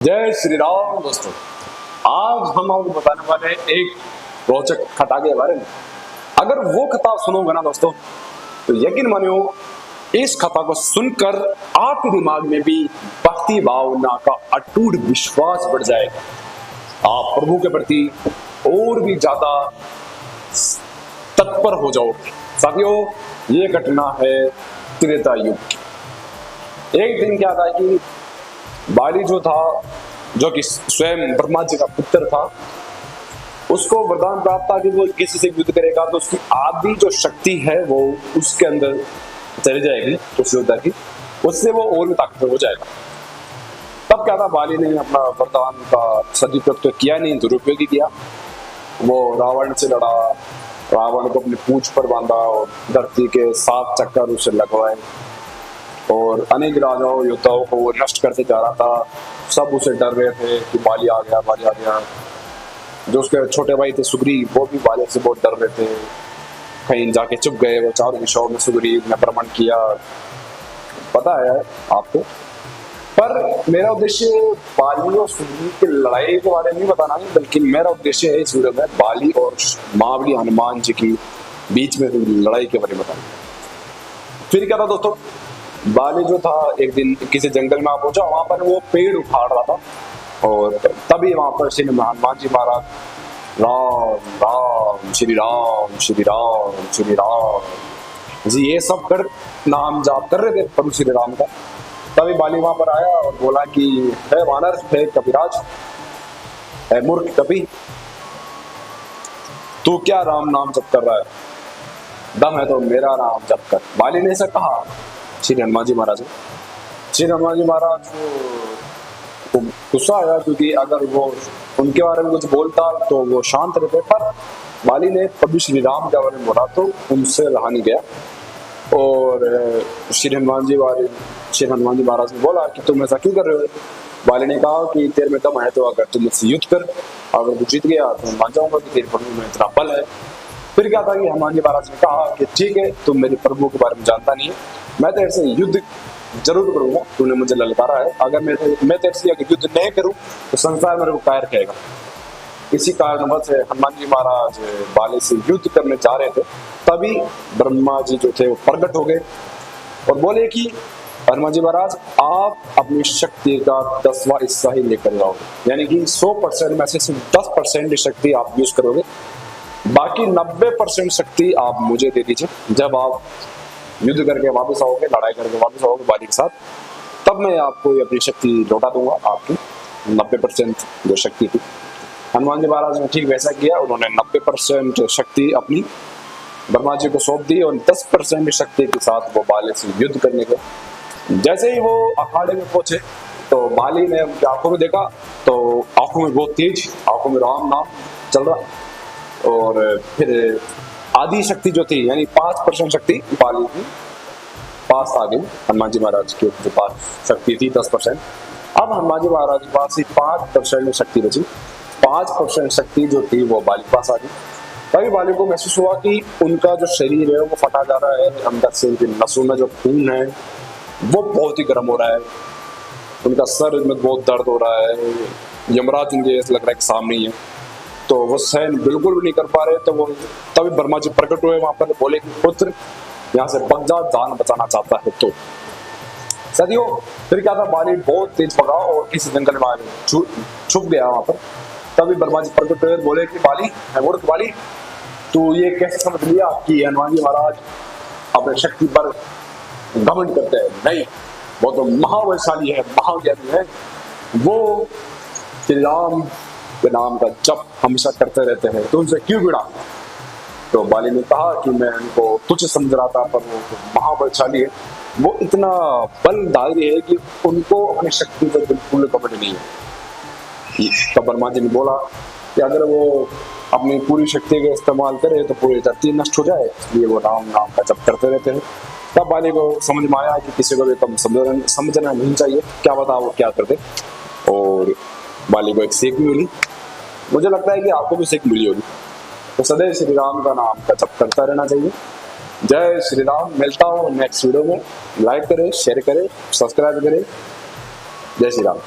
जय श्री राम दोस्तों। आज हम आपको बताने वाले हैं एक रोचक कथा के बारे में। अगर वो कथा सुनोगे ना दोस्तों, तो यकीन मानियो इस कथा को सुनकर आपके दिमाग में भी भक्ति भावना का अटूट विश्वास बढ़ जाएगा। आप प्रभु के प्रति और भी ज्यादा तत्पर हो जाओगे। साथियों, ये घटना है त्रेता युग की। एक दिन क्या था कि बाली जो था, जो कि स्वयं ब्रह्मा जी का पुत्र था, उसको वरदान प्राप्त था कि वो किसी से युद्ध करेगा तो उसकी आदि जो शक्ति है वो उसके अंदर चली जाएगी, उस योद्धा की, उससे वो और भी ताकतवर हो जाएगा। तब क्या था, बाली ने अपना वरदान का सदुपयोग तो किया नहीं, दुरुपयोग ही किया। वो रावण से लड़ा, रावण को अपनी पूंछ पर बांधा और धरती के 7 चक्कर उसे लगवाए और अनेक राजाओं योद्धाओं को वो नष्ट करते जा रहा था। सब उसे डर रहे थे कि बाली आ गया, बाली आ गया। जो उसके छोटे भाई थे सुग्रीव, वो भी बाली से बहुत डर रहे थे। कहीं जाके चुप गए वो चारों दिशाओं में। सुग्रीव ने भ्रमण किया, पता है आपको। पर मेरा उद्देश्य बाली और सुग्रीव की लड़ाई के बारे में नहीं बताना है, बल्कि मेरा उद्देश्य है इस वीडियो में बाली और महाबली हनुमान जी की बीच में लड़ाई के बारे में बताना। फिर क्या था दोस्तों, बाली जो था एक दिन किसी जंगल में पहुंचा। वहां पर वो पेड़ उखाड़ रहा था और तभी वहां पर श्री हनुमान जी महाराज राम राम श्री राम श्री राम श्री राम जी ये सब कर नाम जाप कर रहे थे प्रभु श्री राम का। तभी बाली वहां पर आया और बोला कि है वानर, है कपिराज, है मूर्ख कपि, तू क्या राम नाम जप कर रहा है? दम है तो मेरा नाम जप कर। बाली ने ऐसा कहा श्री हनुमान जी महाराज। श्री हनुमान जी महाराज को गुस्सा आया, क्योंकि अगर वो उनके बारे में कुछ बोलता तो वो शांत रहते। पर बाली ने प्रभु श्री राम के बारे में बोला तो उनसे रहा नहीं गया। और श्री हनुमान जी महाराज ने बोला कि तुम ऐसा क्यों कर रहे हो? बाली ने कहा कि तेरे में दम है तो अगर तुम मुझसे युद्ध कर, अगर तू जीत गया तो मान जाऊंगा कि तेरे प्रभु में इतना बल है। फिर क्या था कि हनुमान जी महाराज ने कहा कि ठीक है, तुम मेरे प्रभु के बारे में जानता नहीं है, मैं तेरे से युद्ध जरूर करूंगा, तूने मुझे ललकारा है। अगर मैं तेरे से अगर युद्ध नहीं करूं तो संसार मेरे को कायर कहेगा। इसी कारणवश हनुमान जी महाराज बाली से युद्ध करने जा रहे थे। तभी ब्रह्मा जी जो थे वो प्रकट हो गए और बोले कि हनुमान जी महाराज, आप अपनी शक्ति का 10वां हिस्सा ही लेकर जाओगे, यानी कि 100% में से सिर्फ 10% शक्ति आप यूज करोगे, बाकी 90% शक्ति आप मुझे दे दीजिए। जब आप युद्ध करके वापस आओगे, लड़ाई करके वापस आओगे बाली के साथ, तब मैं आपको अपनी शक्ति लौटा दूंगा, आपकी 90% जो शक्ति थी। हनुमान जी महाराज ने ठीक वैसा किया। उन्होंने 90% शक्ति अपनी ब्रह्मा जी को सौंप दी और 10% शक्ति के साथ वो बाली से युद्ध करने गए। जैसे ही वो अखाड़े में पहुंचे तो बाली ने उनकी आंखों में देखा तो आंखों में बहुत तेज, आंखों में राम नाम चल रहा। और फिर आदि शक्ति जो थी, यानी 5% शक्ति बाली की पास आ गई। हनुमान जी महाराज के जो पास शक्ति थी 10%, अब हनुमान जी महाराज के पास ही 5% शक्ति बची। 5% शक्ति जो थी वो बाली के पास आ गई। तभी बाली को महसूस हुआ कि उनका जो शरीर है वो फटा जा रहा है, अंदर से उनकी नसों में जो खून है वो बहुत ही गर्म हो रहा है, उनका सर में बहुत दर्द हो रहा है, यमराज उनके ऐसा लग रहा है कि सामने ही है, तो वो सहन बिल्कुल भी नहीं कर पा रहे। तो वो तभी ब्रह्मा जी प्रकट हुए वहां पर, बोले कि पुत्र यहाँ से भग जा, जान बचाना चाहता है तो। सदियों फिर क्या था, बाली बहुत तेज भगा और किसी जंगल में छुप गया वहां पर। तभी ब्रह्मा जी प्रकट हुए, बोले कि बाली, है मूर्ख बाली, तू ये कैसे समझ लिया कि हनुमान जी महाराज अपने शक्ति पर घमंड करते हैं? नहीं, वो तो महाबलशाली है, महाज्ञानी है, वो श्री राम के नाम का जप हमेशा करते रहते हैं, तो उनसे क्यों भिड़ा? तो बाली ने कहा कि मैं उनको तुच्छ समझ रहा था, पर वो महाबलशाली है, वो इतना बलधारी है कि उनको अपनी शक्ति पर बिल्कुल घमंड नहीं है। तब ब्रह्मा जी ने बोला कि अगर वो अपनी पूरी शक्ति का इस्तेमाल करे तो पूरी धरती नष्ट हो जाए, इसलिए वो राम नाम का जप करते रहते हैं। तब बाली को समझ में आया कि किसी को भी कम समझना नहीं चाहिए, क्या बता वो क्या करते। और बाली को एक सीख भी मिली। मुझे लगता है कि आपको भी सीख मिली होगी। तो सदैव श्री राम का नाम का जप करता रहना चाहिए। जय श्री राम। मिलता हूँ नेक्स्ट वीडियो में। लाइक करें, शेयर करें, सब्सक्राइब करें। जय श्री राम।